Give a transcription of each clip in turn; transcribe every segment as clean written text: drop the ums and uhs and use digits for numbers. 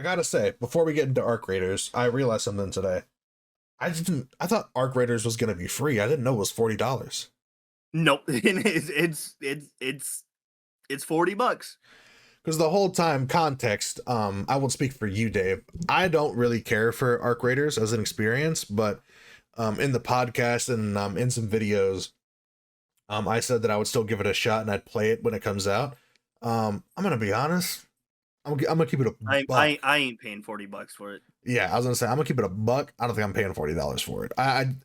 I gotta say, before we get into Arc Raiders, I realized something today. I thought Arc Raiders was gonna be free. I didn't know it was $40. Nope. It's $40. Because the whole time, context, I won't speak for you, Dave. I don't really care for Arc Raiders as an experience, but in the podcast and in some videos, I said that I would still give it a shot and I'd play it when it comes out. I'm gonna be honest. I'm gonna keep it a buck. I ain't paying $40 for it. Yeah, I was gonna say I'm gonna keep it a buck. I don't think I'm paying $40 for it. I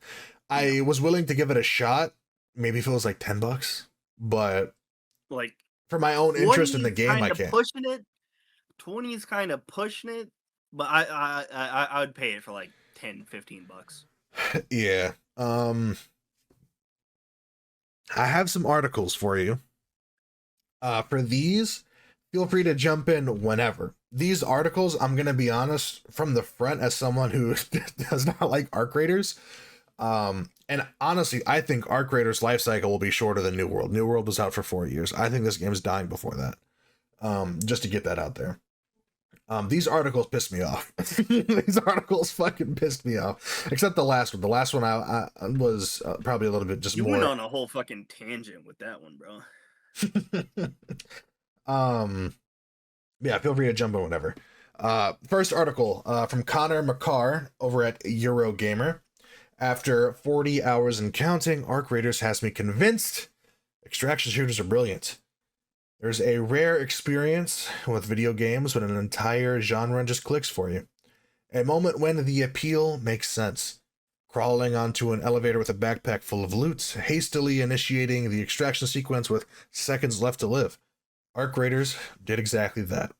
was willing to give it a shot. Maybe if it was like $10, but Like for my own 20 interest in the is game, I kind of can't. pushing it. 20 is kind of pushing it, but I would pay it for like 10, $15. Yeah. I have some articles for you. For these, feel free to jump in whenever. These articles, I'm gonna be honest, from the front as someone who does not like Arc Raiders. And honestly, I think Arc Raiders life cycle will be shorter than New World. New World was out for 4 years. I think this game's dying before that. Just to get that out there. These articles pissed me off. These articles fucking pissed me off. Except the last one. The last one I was probably a little bit just You more. went on a whole fucking tangent with that one, bro. um, yeah, feel free to jump in whenever. First article from Connor McCarr over at Eurogamer. After 40 hours and counting, Arc Raiders has me convinced extraction shooters are brilliant. There's a rare experience with video games when an entire genre just clicks for you. A moment when the appeal makes sense. Crawling onto an elevator with a backpack full of loot, hastily initiating the extraction sequence with seconds left to live. Arc Raiders did exactly that.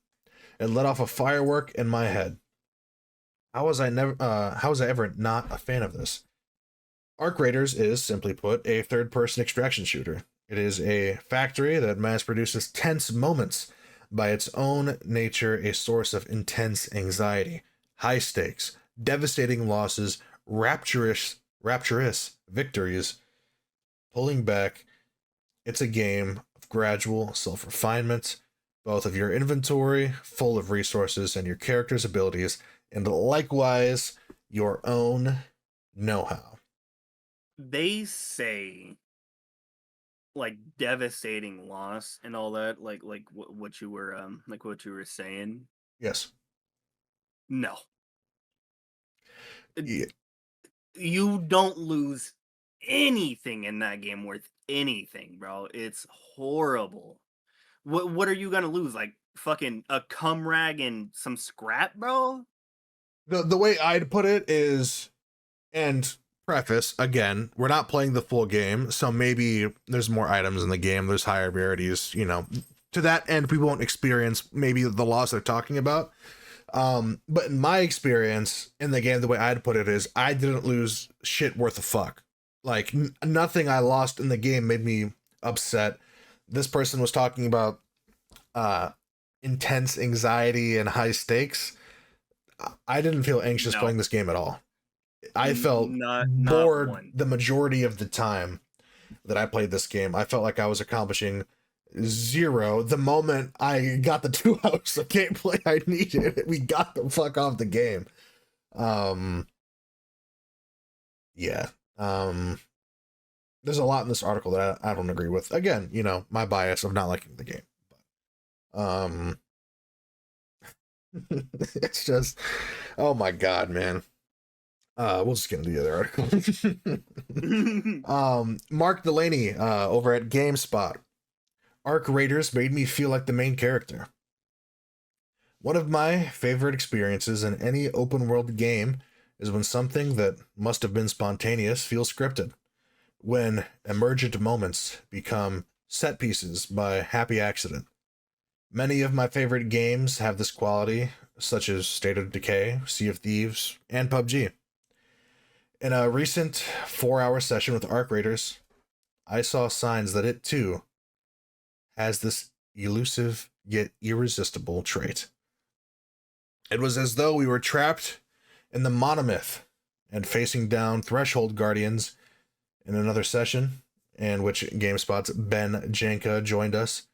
It let off a firework in my head. How was I ever not a fan of this? Arc Raiders is, simply put, a third-person extraction shooter. It is a factory that mass-produces tense moments, by its own nature a source of intense anxiety, high stakes, devastating losses, rapturous victories. Pulling back, it's a game of gradual self-refinement, both of your inventory, full of resources, and your character's abilities, and likewise, your own know-how. They say like devastating loss and all that, like what you were saying. Yes. No, Yeah. you don't lose anything in that game worth anything, bro. It's horrible. What are you gonna lose? Like fucking a cum rag and some scrap, bro? The way I'd put it is, and preface again, we're not playing the full game, so maybe there's more items in the game, there's higher rarities, to that end we won't experience maybe the loss they're talking about. But in my experience in the game, the way I'd put it is I didn't lose shit worth a fuck. Like nothing I lost in the game made me upset. This person was talking about intense anxiety and high stakes. I didn't feel anxious No, playing this game at all. I felt not bored one. the majority of the time that I played this game. I felt like I was accomplishing zero. The moment I got the 2 hours of gameplay I needed, we got the fuck off the game. Yeah. There's a lot in this article that I don't agree with. Again, my bias of not liking the game. But, it's just, oh my god, man. We'll just get into the other article. Mark Delaney over at GameSpot. Arc Raiders made me feel like the main character. One of my favorite experiences in any open world game is when something that must have been spontaneous feels scripted. When emergent moments become set pieces by happy accident. Many of my favorite games have this quality, such as State of Decay, Sea of Thieves, and PUBG. In a recent 4-hour session with Arc Raiders, I saw signs that it too has this elusive yet irresistible trait. It was as though we were trapped in the monomyth and facing down threshold guardians in another session, in which GameSpot's Ben Janka joined us.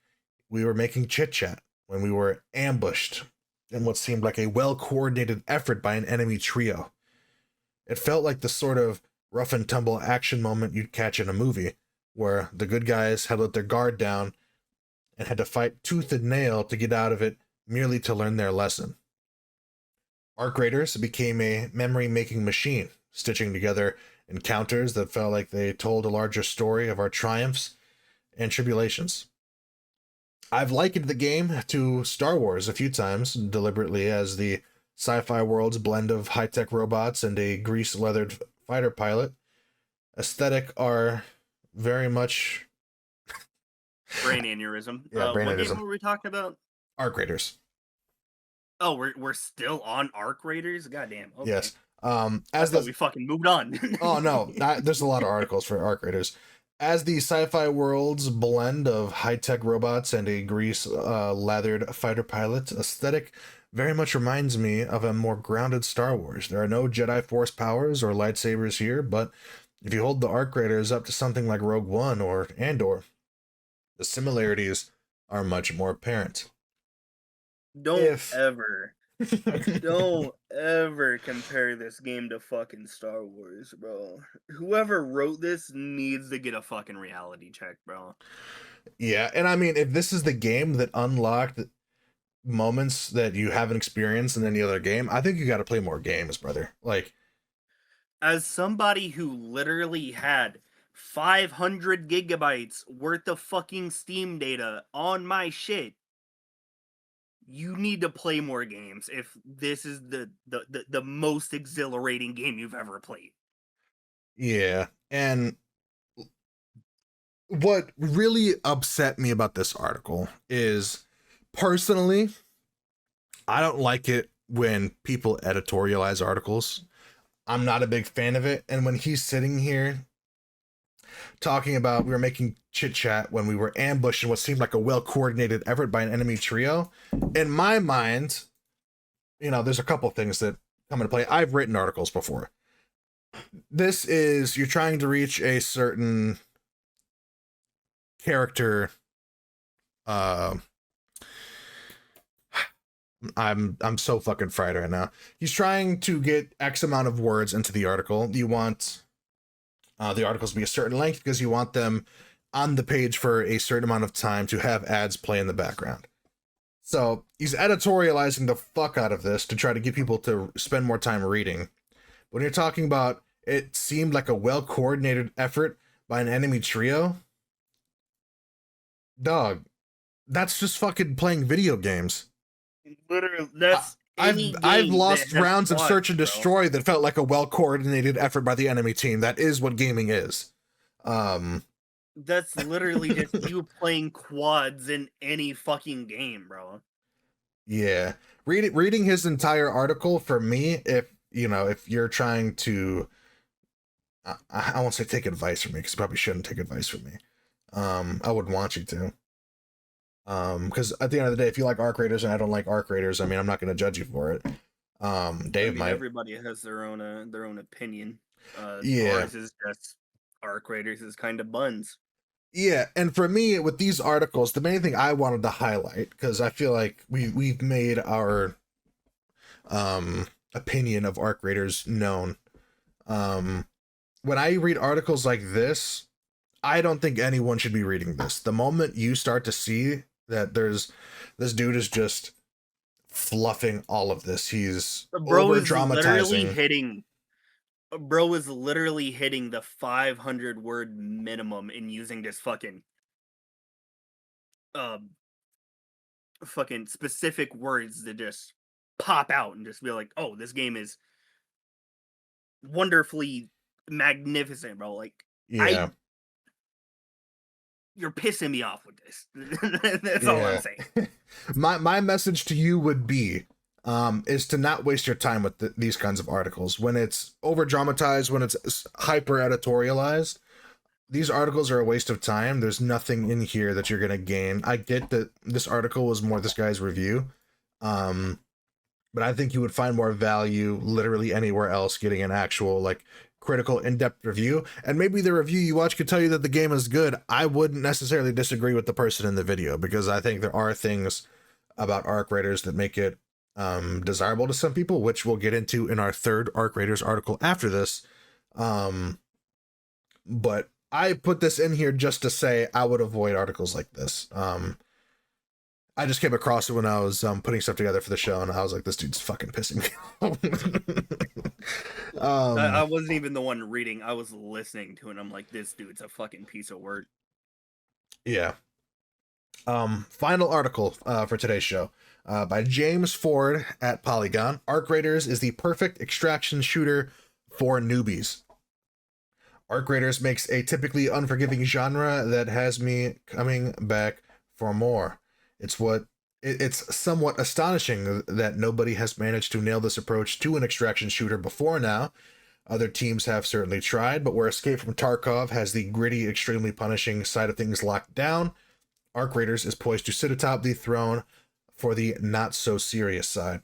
We were making chit-chat when we were ambushed in what seemed like a well-coordinated effort by an enemy trio. It felt like the sort of rough and tumble action moment you'd catch in a movie, where the good guys had let their guard down and had to fight tooth and nail to get out of it merely to learn their lesson. Arc Raiders became a memory-making machine, stitching together encounters that felt like they told a larger story of our triumphs and tribulations. I've likened the game to Star Wars a few times, deliberately, as the sci-fi world's blend of high-tech robots and a grease-leathered fighter pilot. Aesthetic are very much... Brain aneurysm. Yeah, brain What game aneurysm. were we talking about? Arc Raiders. Oh, we're still on Arc Raiders? Goddamn. Okay. Yes. I As thought the we fucking moved on. Oh no, there's a lot of articles for Arc Raiders. As the sci-fi world's blend of high-tech robots and a grease-lathered fighter pilot, aesthetic very much reminds me of a more grounded Star Wars. There are no Jedi Force powers or lightsabers here, but if you hold the Arc Raiders up to something like Rogue One or Andor, the similarities are much more apparent. Don't ever compare this game to fucking Star Wars, bro. Whoever wrote this needs to get a fucking reality check, bro. Yeah, and I mean, if this is the game that unlocked moments that you haven't experienced in any other game, I think you got to play more games, brother. Like, as somebody who literally had 500 gigabytes worth of fucking Steam data on my shit, you need to play more games if this is the most exhilarating game you've ever played. yeah, and what really upset me about this article is, personally, I don't like it when people editorialize articles. I'm not a big fan of it. And when he's sitting here talking about we were making chit chat when we were ambushed in what seemed like a well coordinated effort by an enemy trio, in my mind, there's a couple things that come into play. I've written articles before. This is, you're trying to reach a certain character. I'm so fucking fried right now. He's trying to get X amount of words into the article. You want the articles to be a certain length because you want them on the page for a certain amount of time to have ads play in the background. So he's editorializing the fuck out of this to try to get people to spend more time reading. When you're talking about it seemed like a well-coordinated effort by an enemy trio, dog, that's just fucking playing video games. Literally, that's I've lost rounds of search and destroy that felt like a well-coordinated effort by the enemy team. That is what gaming is. That's literally just you playing quads in any fucking game, bro. Yeah. Reading his entire article, for me, if you're trying to, I won't say take advice from me, because you probably shouldn't take advice from me. I wouldn't want you to. Because at the end of the day, if you like Arc Raiders and I don't like Arc Raiders, I mean, I'm not going to judge you for it. Dave might. Everybody has their own opinion. Yeah. Ours is just Arc Raiders is kind of buns. Yeah, and for me, with these articles, the main thing I wanted to highlight, because I feel like we've made our opinion of Arc Raiders known. When I read articles like this, I don't think anyone should be reading this. The moment you start to see that this dude is just fluffing all of this, he's over dramatizing. Bro is literally hitting the 500 word minimum in using this fucking specific words to just pop out and just be like, oh, this game is wonderfully magnificent, bro. Like, yeah. You're pissing me off with this. That's all I'm saying. My message to you would be, is to not waste your time with these kinds of articles. When it's over dramatized, when it's hyper editorialized, these articles are a waste of time. There's nothing in here that you're going to gain. I get that this article was more this guy's review. But I think you would find more value literally anywhere else getting an actual, like, critical, in-depth review. And maybe the review you watch could tell you that the game is good. I wouldn't necessarily disagree with the person in the video, because I think there are things about Arc Raiders that make it desirable to some people, which we'll get into in our third Arc Raiders article after this. But I put this in here just to say I would avoid articles like this. I just came across it when I was putting stuff together for the show, and I was like, this dude's fucking pissing me off. I wasn't even the one reading. I was listening to it. And I'm like, this dude's a fucking piece of work. Yeah. Final article for today's show by James Ford at Polygon. Arc Raiders is the perfect extraction shooter for newbies. Arc Raiders makes a typically unforgiving genre that has me coming back for more. It's somewhat astonishing that nobody has managed to nail this approach to an extraction shooter before now. Other teams have certainly tried, but where Escape from Tarkov has the gritty, extremely punishing side of things locked down, Arc Raiders is poised to sit atop the throne for the not-so-serious side.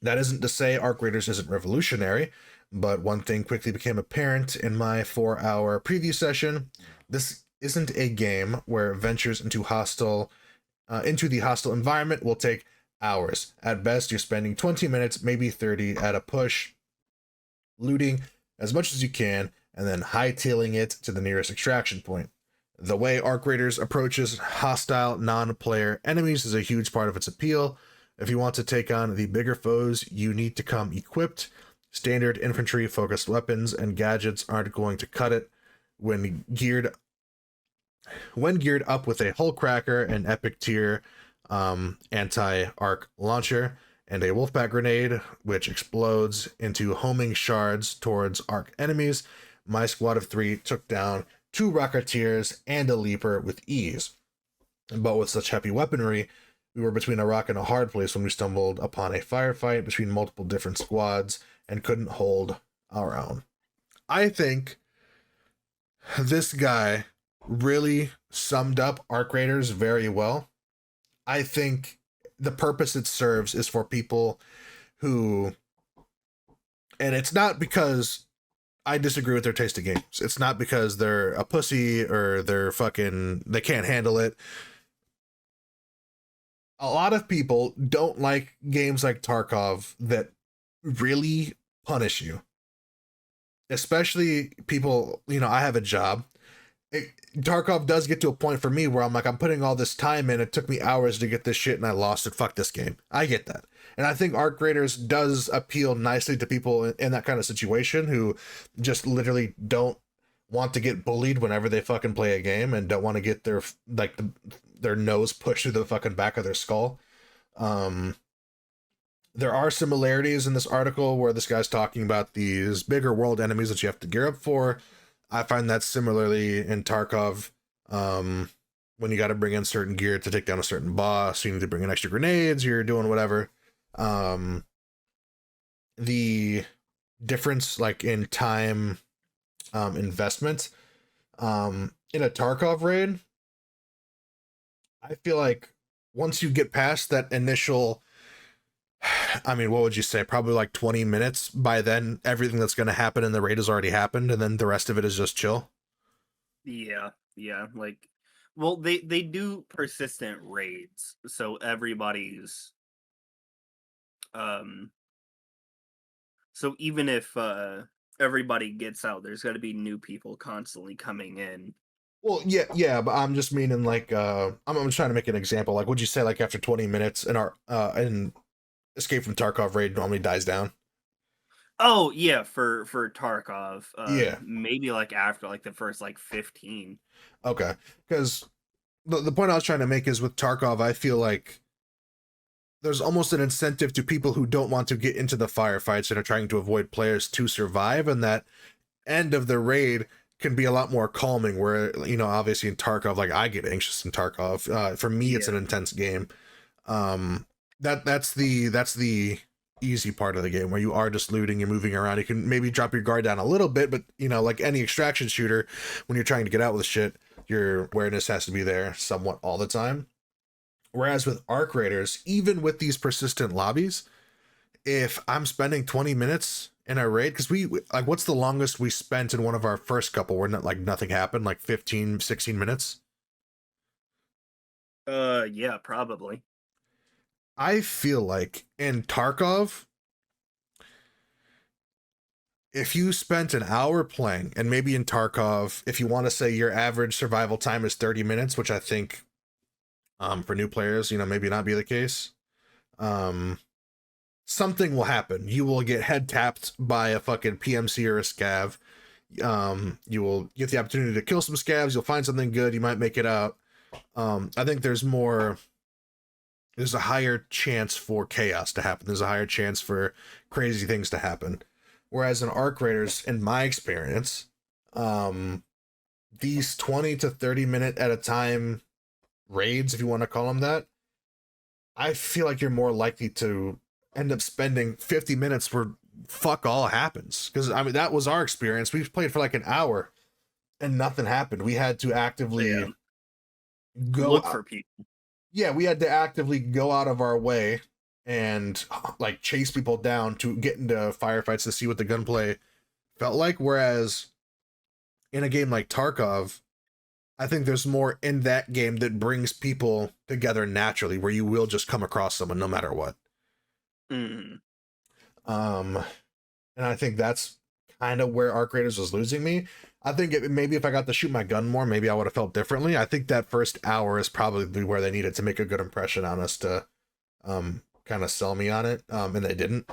That isn't to say Arc Raiders isn't revolutionary, but one thing quickly became apparent in my 4-hour preview session. This isn't a game where ventures into the hostile environment will take hours. At best, you're spending 20 minutes, maybe 30 at a push, looting as much as you can, and then hightailing it to the nearest extraction point. The way Arc Raiders approaches hostile non-player enemies is a huge part of its appeal. If you want to take on the bigger foes, you need to come equipped. Standard infantry-focused weapons and gadgets aren't going to cut it. When geared up with a hull cracker, an epic tier anti-arc launcher, and a wolfpack grenade, which explodes into homing shards towards arc enemies, my squad of 3 took down 2 rocketeers and a leaper with ease. But with such heavy weaponry, we were between a rock and a hard place when we stumbled upon a firefight between multiple different squads and couldn't hold our own. I think this guy really summed up Arc Raiders very well. I think the purpose it serves is for people who, and it's not because I disagree with their taste of games. It's not because they're a pussy or they can't handle it. A lot of people don't like games like Tarkov that really punish you. Especially people, I have a job. Tarkov does get to a point for me where I'm like, I'm putting all this time in. It took me hours to get this shit and I lost it. Fuck this game. I get that. And I think Arc Raiders does appeal nicely to people in that kind of situation who just literally don't want to get bullied whenever they fucking play a game and don't want to get their nose pushed through the fucking back of their skull. There are similarities in this article where this guy's talking about these bigger world enemies that you have to gear up for. I find that similarly in Tarkov, when you got to bring in certain gear to take down a certain boss, you need to bring in extra grenades, you're doing whatever. The difference, like in time investment, in a Tarkov raid, I feel like once you get past that initial, I mean, what would you say? Probably like 20 minutes. By then, everything that's going to happen in the raid has already happened, and then the rest of it is just chill. Yeah. Like, well, they do persistent raids, so everybody's so even if everybody gets out, there's got to be new people constantly coming in. Well, yeah, but I'm just meaning like I'm trying to make an example. Like, would you say like after 20 minutes, in Escape from Tarkov raid normally dies down? Oh yeah, for Tarkov, Yeah. maybe like after like the first like 15. Okay. Because the point I was trying to make is with Tarkov, I feel like there's almost an incentive to people who don't want to get into the firefights and are trying to avoid players to survive, and that end of the raid can be a lot more calming. Where obviously in Tarkov, like I get anxious in Tarkov. For me, it's an intense game. That's the easy part of the game where you are just looting, you're moving around, you can maybe drop your guard down a little bit, but like any extraction shooter, when you're trying to get out with shit, your awareness has to be there somewhat all the time. Whereas with Arc Raiders, even with these persistent lobbies, if I'm spending 20 minutes in a raid, because we like, what's the longest we spent in one of our first couple where nothing happened, like 15, 16 minutes? Yeah, probably. I feel like in Tarkov, if you spent an hour playing, and maybe in Tarkov, if you want to say your average survival time is 30 minutes, which I think for new players, maybe not be the case, um, something will happen. You will get head tapped by a fucking PMC or a scav. You will get the opportunity to kill some scavs. You'll find something good. You might make it out. I think there's a higher chance for chaos to happen. There's a higher chance for crazy things to happen. Whereas in Arc Raiders, in my experience, um, these 20 to 30 minute at a time raids, if you want to call them that, I feel like you're more likely to end up spending 50 minutes where fuck all happens. Because, I mean, that was our experience. We played for like an hour and nothing happened. We had to Yeah. actively go Look for people. yeah, we had to actively go out of our way and like chase people down to get into firefights to see what the gunplay felt like. Whereas in a game like Tarkov, I think there's more in that game that brings people together naturally, where you will just come across someone no matter what. Mm. Um, and I think that's kind of where Arc Raiders was losing me. I think maybe if I got to shoot my gun more, maybe I would have felt differently. I think that first hour is probably where they needed to make a good impression on us to kind of sell me on it, and they didn't.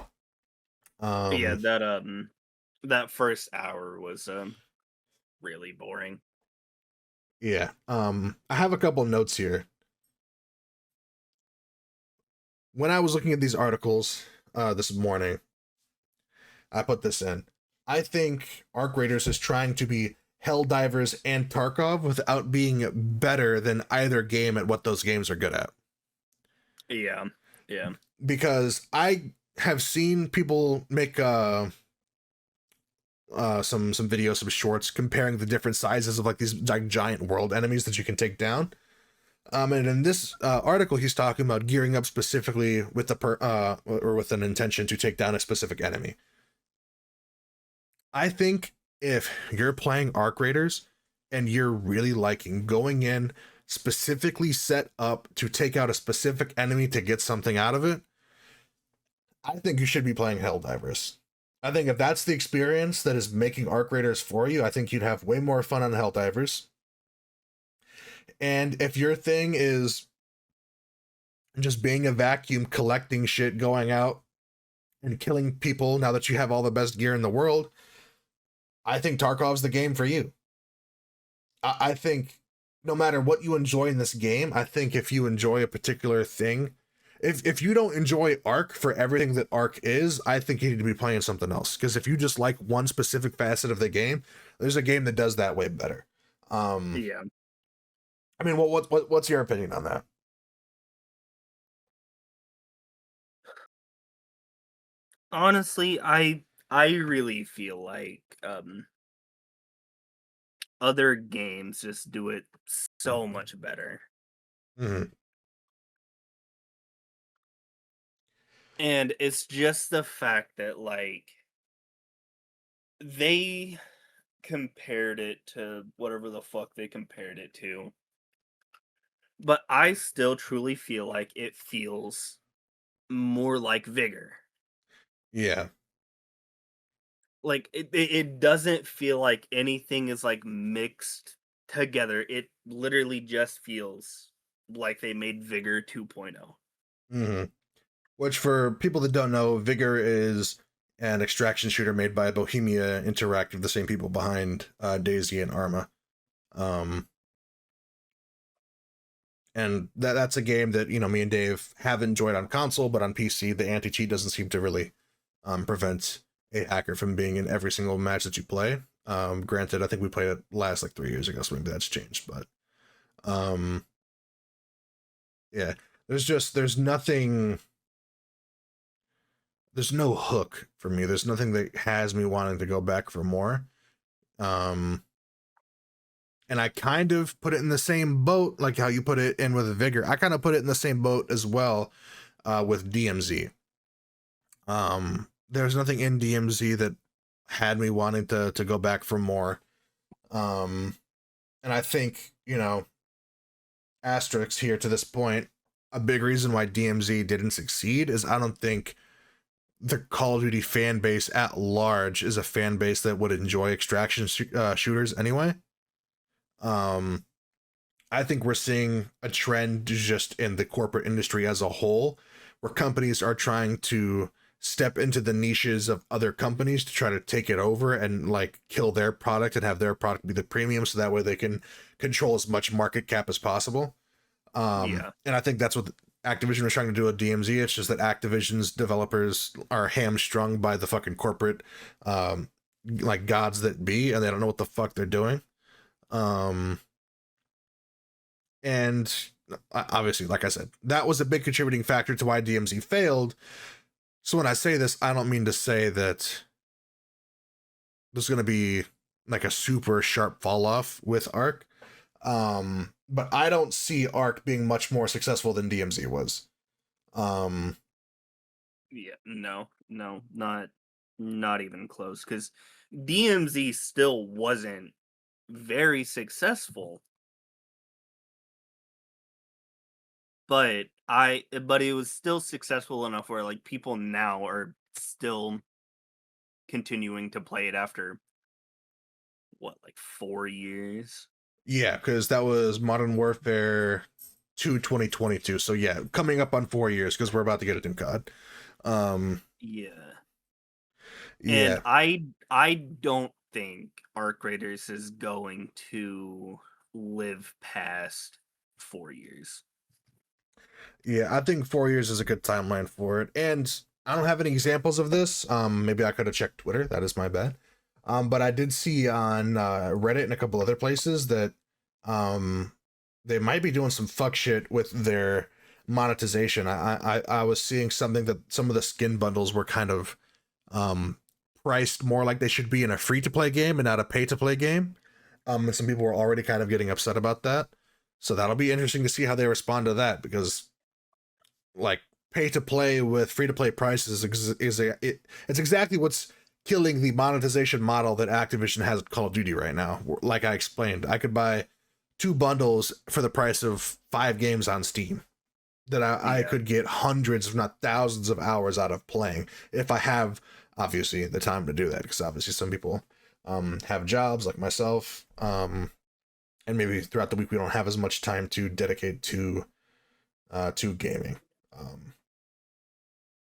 Yeah, Um, that first hour was really boring. yeah. I have a couple notes here. When I was looking at these articles this morning, I put this in. I think Arc Raiders is trying to be Helldivers and Tarkov without being better than either game at what those games are good at. Yeah. Yeah. Because I have seen people make some videos, some shorts comparing the different sizes of like these like giant world enemies that you can take down. And in this article, he's talking about gearing up specifically with or with an intention to take down a specific enemy. I think if you're playing Arc Raiders and you're really liking going in specifically set up to take out a specific enemy to get something out of it, I think you should be playing Helldivers. I think if that's the experience that is making Arc Raiders for you, I think you'd have way more fun on Helldivers. And if your thing is just being a vacuum, collecting shit, going out and killing people now that you have all the best gear in the world, I think Tarkov's the game for you. I think no matter what you enjoy in this game, I think if you enjoy a particular thing, if you don't enjoy Arc for everything that Arc is, I think you need to be playing something else. Because if you just like one specific facet of the game, there's a game that does that way better. Um, Yeah. I mean, what's your opinion on that? Honestly, I really feel like other games just do it so much better. Mm-hmm. And it's just the fact that like they compared it to whatever the fuck they compared it to. But I still truly feel like it feels more like Vigor. Yeah. Like it doesn't feel like anything is like mixed together. It literally just feels like they made Vigor 2.0. Mm-hmm. Which, for people that don't know, Vigor is an extraction shooter made by Bohemia Interactive, the same people behind Daisy and Arma. Um, and that's a game that me and Dave have enjoyed on console, but on PC, the anti cheat doesn't seem to really prevent a hacker from being in every single match that you play. Granted, I think we played it last like 3 years ago, so maybe that's changed. But um, yeah, there's nothing. There's no hook for me. There's nothing that has me wanting to go back for more. Um, and I kind of put it in the same boat, like how you put it in with Vigor. I kind of put it in the same boat as well with DMZ. There's nothing in DMZ that had me wanting to go back for more. Um, and I think asterisks here to this point. a big reason why DMZ didn't succeed is I don't think the Call of Duty fan base at large is a fan base that would enjoy extraction shooters anyway. Um, I think we're seeing a trend just in the corporate industry as a whole, where companies are trying to step into the niches of other companies to try to take it over and like kill their product and have their product be the premium, so that way they can control as much market cap as possible. Yeah. And I think that's what Activision was trying to do with DMZ. It's just that Activision's developers are hamstrung by the fucking corporate, like gods that be, and they don't know what the fuck they're doing. Um, and obviously, like I said, that was a big contributing factor to why DMZ failed. So when I say this, I don't mean to say that there's going to be like a super sharp fall off with Arc. But I don't see Arc being much more successful than DMZ was. Um, Yeah, no, not even close. Because DMZ still wasn't very successful, but it was still successful enough where like people now are still continuing to play it after what, like 4 years. yeah, because that was Modern Warfare 2 2022. So yeah, coming up on 4 years because we're about to get a new COD. Yeah, and Yeah, I don't think Arc Raiders is going to live past 4 years. yeah, I think 4 years is a good timeline for it. And I don't have any examples of this. Maybe I could have checked Twitter. That is my bad. But I did see on Reddit and a couple other places that um, they might be doing some fuck shit with their monetization. I was seeing something that some of the skin bundles were kind of um, priced more like they should be in a free to play game and not a pay to play game. And some people were already kind of getting upset about that. So that'll be interesting to see how they respond to that, because like pay to play with free to play prices it's exactly what's killing the monetization model that Activision has at Call of Duty right now. Like I explained, I could buy two bundles for the price of 5 games on Steam that I Yeah, could get hundreds, if not thousands, of hours out of playing if I have obviously the time to do that. Because obviously some people have jobs like myself, and maybe throughout the week we don't have as much time to dedicate to gaming. Um,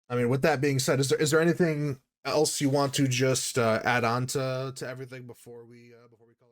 I mean, with that being said, is there anything else you want to just add on to everything before we call it?